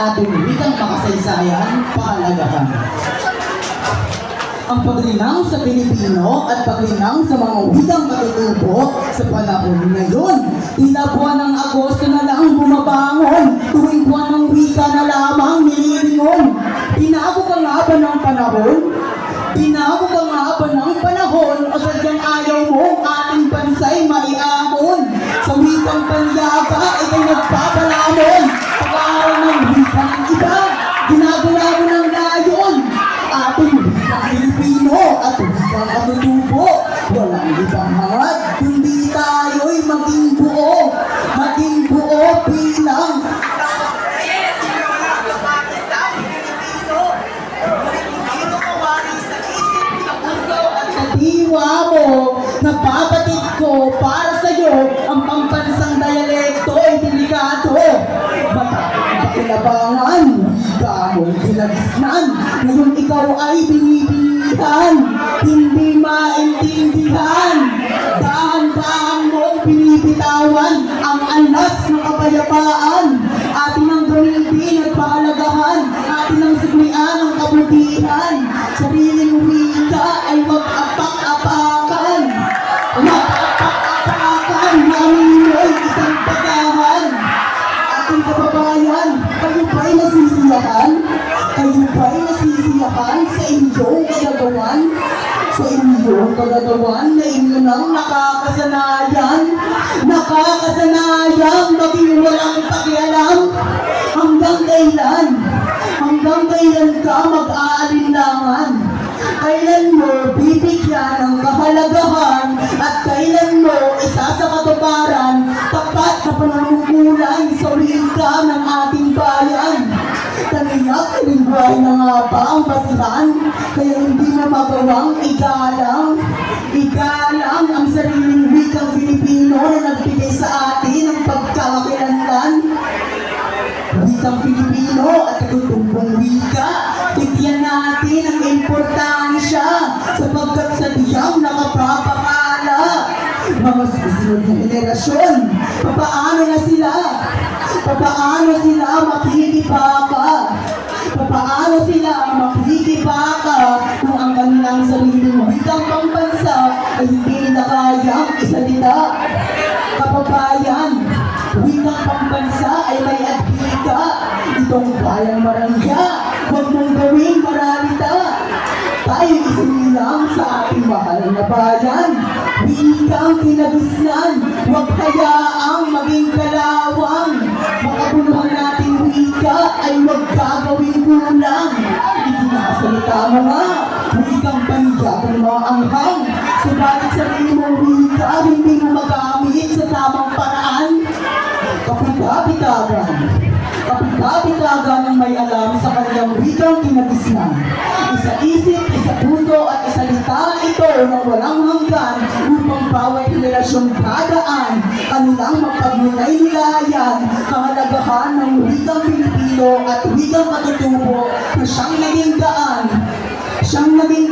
ating wikang makasaysayan, pahalagahan. Ang paglinang sa Pilipino at paglinang sa mga wikang katutubo sa panahon ngayon. Tila buwan ng Agosto na lang bumabangon, tuwing buwan ng wika na lamang nililingon. Binago ka nga ba ng panahon? Binago ka nga ba ng panahon o sadyang ayaw mo ating bansay maiamon? Sa wikang panyaga, ikay nagpapalamon. Pag-aaral ng wika ng iba, ginagawa mo ng layon. Ating wikang Pilipino at wikang katutubo, walang ibang hangad, kundi tayo'y maging buo bilang diwa mo. Napabatid ko para sa'yo ang pambansang dialekto ay delikado. Pakilabangan, wika mo'y ginagisnan. Ngayon ikaw ay binibilihan, hindi maintindihan. Dahan-dahan mong binibitawan ang alas ng kapayapaan. Atin ang gamitin at pahalagahan, atin ang suglian ang kabutihan. Sariling wika ay mag-apak-apakan. Mag-apak-apakan, namin mo'y isang pagahan. Ating kababayan, kayo ba'y nasisiyahan? Kayo ba'y nasisiyahan sa inyong kagagawan? Sa inyong kagagawan na inyo nang nakakasanayan? Nakakasanayan, maging walang pakialam? Hanggang kailan? Hanggang kailan ka mag-aalinlangan? Kailan mo bibigyan ng kahalagahan at kailan mo isa sa katuparan tapat na pananungkulan sa wika ng ating bayan? Taniyak, lingwahe na nga ba ang basihan? Kaya hindi mo magawang igalang ang sariling wikang Pilipino na nagbigay sa atin ng pagkakakilanlan. Wikang Pilipino at katutubong wika, bigyan natin ang importansya sapagkat sa diyang nakapapakala. Mga susunod na henerasyon, papaano sila makikipaka? Papaano sila makikipaka kung ang kanilang sariling wikang pambansa ay hindi nila kayang isalita? Kababayan, wikang pambansa ay may adhika. Itong bayang marangya, huwag mong gawing maralita. Tayo isinilang sa ating mahal na bayan. Wikang kinagisnan, huwag hayaang maging kalawang. Makabuluhan nating wika ay huwag gagawing kulang. Isinasalita mo nga, wikang banyagan mo ang hang. Subalit sarili mong wika, hindi mo magamit sa tamang paraan. Kapitagitagan ang may alam sa kanyang wikang kinagisnan. Isa isip, isa puso at isa salita ito na walang hanggan upang bawat henerasyon dadaan kanilang mapagninay-nilayan kahalagahan ng wikang Pilipino at wikang katutubo na siyang naging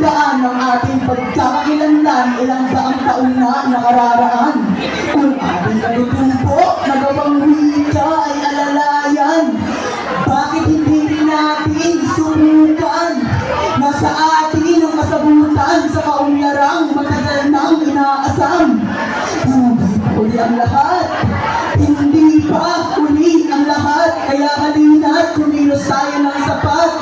daan ng ating pagkakakilanlan ilang daang taon na nakararaan. Kung ating katutubo na gawang wika ay alalayan, bakit hindi rin natin subukan? Nasa atin ang kasabutan sa kaunlarang matagal nang inaasam. Hindi pa uli ang lahat. Hindi pa uli ang lahat. Kaya halina't kumilos tayo ng sapat.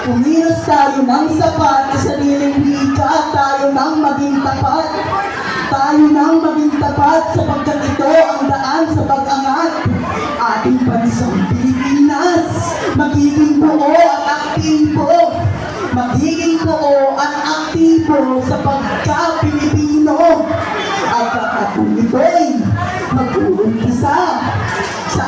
Kumilos tayo ng sapat sa sariling wika. Tayo nang maging tapat. Tayo nang maging tapat sapagkat ito ang daan sa pag-angat. Ating bansang Pilipinas magiging buo at aktibo. Magiging buo at aktibo sa pagka-Pilipino. At kapag ito'y mag-uumpisa sa